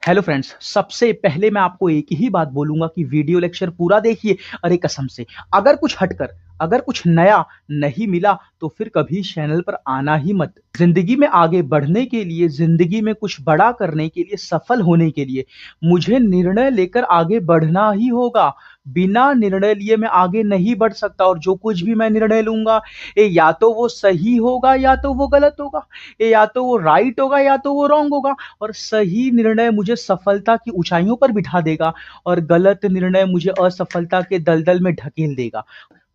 Hello friends, सबसे पहले मैं आपको एक ही बात बोलूंगा कि वीडियो लेक्चर पूरा देखिए। अरे कसम से, अगर कुछ हटकर, अगर कुछ नया नहीं मिला तो फिर कभी चैनल पर आना ही मत। जिंदगी में आगे बढ़ने के लिए, जिंदगी में कुछ बड़ा करने के लिए, सफल होने के लिए मुझे निर्णय लेकर आगे बढ़ना ही होगा। बिना निर्णय लिए मैं आगे नहीं बढ़ सकता, और जो कुछ भी मैं निर्णय लूंगा या तो वो सही होगा या तो वो गलत होगा, या तो वो राइट होगा या तो वो रॉन्ग होगा। और सही निर्णय मुझे सफलता की ऊंचाइयों पर बिठा देगा, और गलत निर्णय मुझे असफलता के दलदल में ढकेल देगा।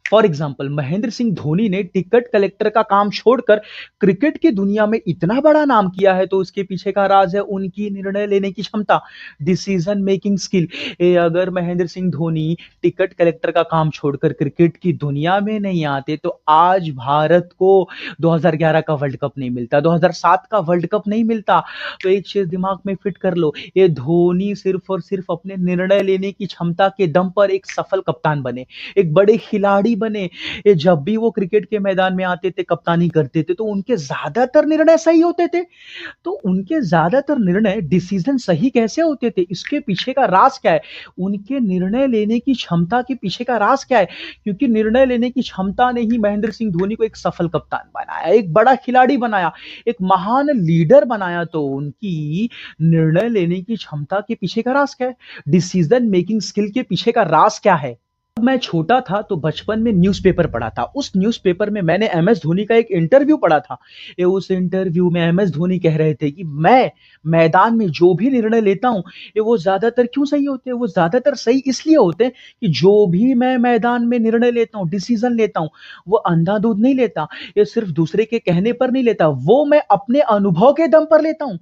फॉर एग्जाम्पल, महेंद्र सिंह धोनी ने टिकट कलेक्टर का काम छोड़कर क्रिकेट की दुनिया में इतना बड़ा नाम किया है, तो उसके पीछे का राज है उनकी निर्णय लेने की क्षमता, डिसीजन मेकिंग स्किल। अगर महेंद्र सिंह धोनी टिकट कलेक्टर का काम छोड़कर क्रिकेट की दुनिया में नहीं आते तो आज भारत को 2011 का वर्ल्ड कप नहीं मिलता, 2007 का वर्ल्ड कप नहीं मिलता। तो एक चीज दिमाग में फिट कर लो, ये धोनी सिर्फ और सिर्फ अपने निर्णय लेने की क्षमता के दम पर एक सफल कप्तान बने, एक बड़े खिलाड़ी बने। ये जब भी वो क्रिकेट के मैदान में आते थे, कप्तानी करते थे, तो उनके ज्यादातर निर्णय सही होते थे। तो उनके ज्यादातर निर्णय, डिसीजन सही कैसे होते थे, इसके पीछे का राज क्या है? उनके निर्णय लेने की क्षमता के पीछे का राज क्या है? क्योंकि निर्णय लेने की क्षमता ने ही महेंद्र सिंह धोनी को एक सफल कप्तान बनाया, एक बड़ा खिलाड़ी बनाया, एक महान लीडर बनाया। तो उनकी निर्णय लेने की क्षमता के पीछे का राज क्या है? डिसीजन मेकिंग स्किल के पीछे का राज क्या है? जब मैं छोटा था तो बचपन में न्यूज़पेपर पढ़ा था। उस न्यूज़पेपर में मैंने एम एस धोनी का एक इंटरव्यू पढ़ा था। उस इंटरव्यू में एम एस धोनी कह रहे थे कि मैं मैदान में जो भी निर्णय लेता हूं, ये वो ज्यादातर क्यों सही होते हैं? वो ज्यादातर सही इसलिए होते हैं कि जो भी मैं मैदान में निर्णय लेता हूं, डिसीजन लेता हूं, वो अंधाधुंध नहीं लेता, ये सिर्फ दूसरे के कहने पर नहीं लेता, वो मैं अपने अनुभव के दम पर लेता हूं।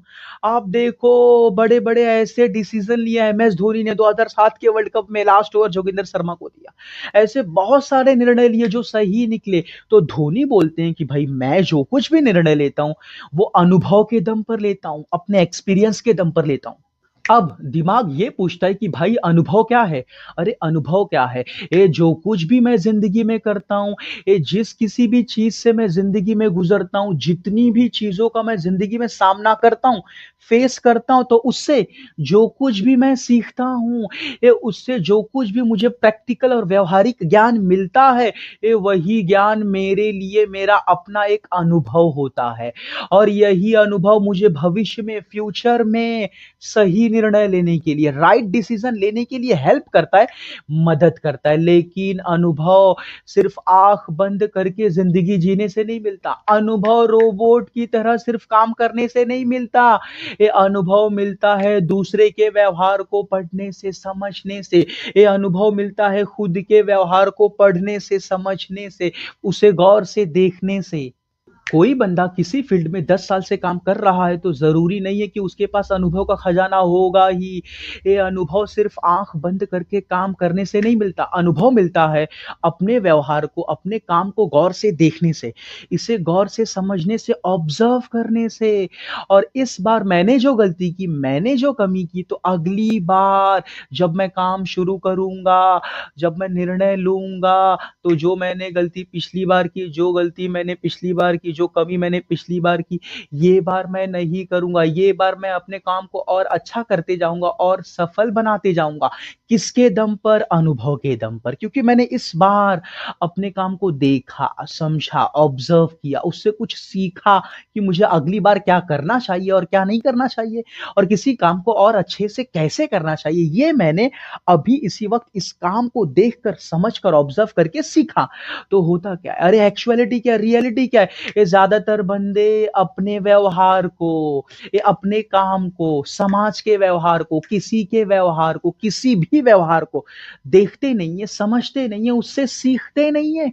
आप देखो, बड़े बड़े ऐसे डिसीजन लिया एम एस धोनी ने 2007 के वर्ल्ड कप में, लास्ट ओवर जोगिंदर शर्मा को दिया। ऐसे बहुत सारे निर्णय लिए जो सही निकले। तो धोनी बोलते हैं कि भाई, मैं जो कुछ भी निर्णय लेता हूं वो अनुभव के दम पर लेता हूं, अपने एक्सपीरियंस के दम पर लेता हूं। अब दिमाग ये पूछता है कि भाई, अनुभव क्या है? अरे अनुभव क्या है? ये जो कुछ भी मैं जिंदगी में करता हूं, ये जिस किसी भी चीज से मैं जिंदगी में गुजरता हूं, जितनी भी चीजों का मैं जिंदगी में सामना करता हूं, फेस करता हूं, तो उससे जो कुछ भी मैं सीखता हूं, ये उससे जो कुछ भी मुझे प्रैक्टिकल और व्यवहारिक ज्ञान मिलता है, ये वही ज्ञान मेरे लिए मेरा अपना एक अनुभव होता है। और यही अनुभव मुझे भविष्य में, फ्यूचर में सही निर्णय लेने के लिए, राइट डिसीजन लेने के लिए हेल्प करता है, मदद करता है। लेकिन अनुभव सिर्फ आंख बंद करके जिंदगी जीने से नहीं मिलता। अनुभव रोबोट की तरह सिर्फ काम करने से नहीं मिलता। ये अनुभव मिलता है दूसरे के व्यवहार को पढ़ने से, समझने से। ये अनुभव मिलता है खुद के व्यवहार को पढ़ने से, समझने से, उसे गौर से देखने से। कोई बंदा किसी फील्ड में 10 साल से काम कर रहा है तो जरूरी नहीं है कि उसके पास अनुभव का खजाना होगा ही। ये अनुभव सिर्फ आंख बंद करके काम करने से नहीं मिलता। अनुभव मिलता है अपने व्यवहार को, अपने काम को गौर से देखने से, इसे गौर से समझने से, ऑब्जर्व करने से। और इस बार मैंने जो गलती की, मैंने जो कमी की, तो अगली बार जब मैं काम शुरू करूंगा, जब मैं निर्णय लूंगा, तो जो मैंने गलती पिछली बार की, जो गलती मैंने पिछली बार की, जो कमी मैंने पिछली बार की, ये बार मैं नहीं करूंगा। ये बार मैं अपने काम को और अच्छा करते जाऊंगा और सफल बनाते जाऊंगा। किसके दम पर? अनुभव के दम पर। क्योंकि मैंने इस बार अपने काम को देखा, समझा, ऑब्जर्व किया, उससे कुछ सीखा कि मुझे अगली बार क्या करना चाहिए और क्या नहीं करना चाहिए, और किसी काम को और अच्छे से कैसे करना चाहिए। ये मैंने अभी इसी वक्त इस काम को देखकर, समझकर, ऑब्जर्व करके सीखा। तो होता क्या है? अरे एक्चुअलिटी क्या, रियलिटी क्या है? ये ज्यादातर बंदे अपने व्यवहार को, ये अपने काम को, समाज के व्यवहार को, किसी के व्यवहार को, किसी भी व्यवहार को देखते नहीं है, समझते नहीं है, उससे सीखते नहीं है।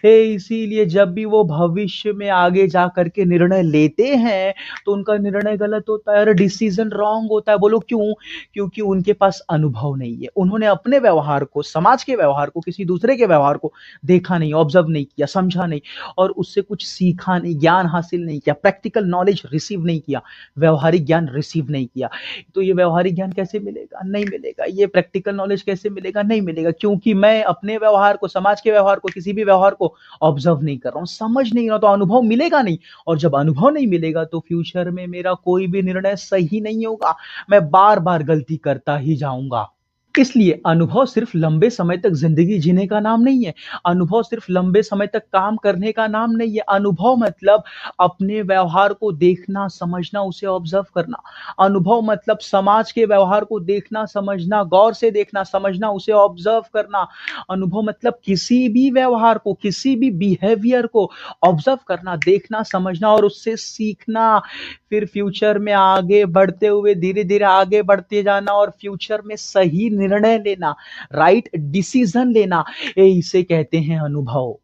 इसीलिए जब भी वो भविष्य में आगे जा करके निर्णय लेते हैं तो उनका निर्णय गलत होता है और डिसीजन रॉन्ग होता है। बोलो क्यों? क्योंकि उनके पास अनुभव नहीं है। उन्होंने अपने व्यवहार को, समाज के व्यवहार को, किसी दूसरे के व्यवहार को देखा नहीं, ऑब्जर्व नहीं किया, समझा नहीं, और उससे कुछ सीखा नहीं, ज्ञान हासिल नहीं किया, प्रैक्टिकल नॉलेज रिसीव नहीं किया, व्यवहारिक ज्ञान रिसीव नहीं किया। तो ये व्यवहारिक ज्ञान कैसे मिलेगा? नहीं मिलेगा। ये प्रैक्टिकल नॉलेज कैसे मिलेगा? नहीं मिलेगा। क्योंकि मैं अपने व्यवहार को, समाज के व्यवहार को, किसी भी व्यवहार को ऑब्जर्व नहीं कर रहा हूँ, समझ नहीं रहा हूँ, तो अनुभव मिलेगा नहीं। और जब अनुभव नहीं मिलेगा तो फ्यूचर में मेरा कोई भी निर्णय सही नहीं होगा, मैं बार-बार गलती करता ही जाऊँगा। इसलिए अनुभव सिर्फ लंबे समय तक ज़िंदगी जीने का नाम नहीं है। अनुभव सिर्फ लंबे समय तक काम करने का नाम नहीं है। अनुभव मतलब अपने व्यवहार को देखना, समझना, उसे ऑब्ज़र्व करना। अनुभव मतलब समाज के व्यवहार को देखना, समझना, गौर से देखना, समझना, उसे ऑब्ज़र्व करना। अनुभव मतलब किसी भी व्यवहार को, किसी भी बिहेवियर को ऑब्ज़र्व करना, देखना, समझना और उससे सीखना। फिर फ्यूचर में आगे बढ़ते हुए धीरे-धीरे आगे बढ़ते जाना और फ्यूचर में सही निर्णय लेना, राइट डिसीज़न लेना, इसे कहते हैं अनुभव।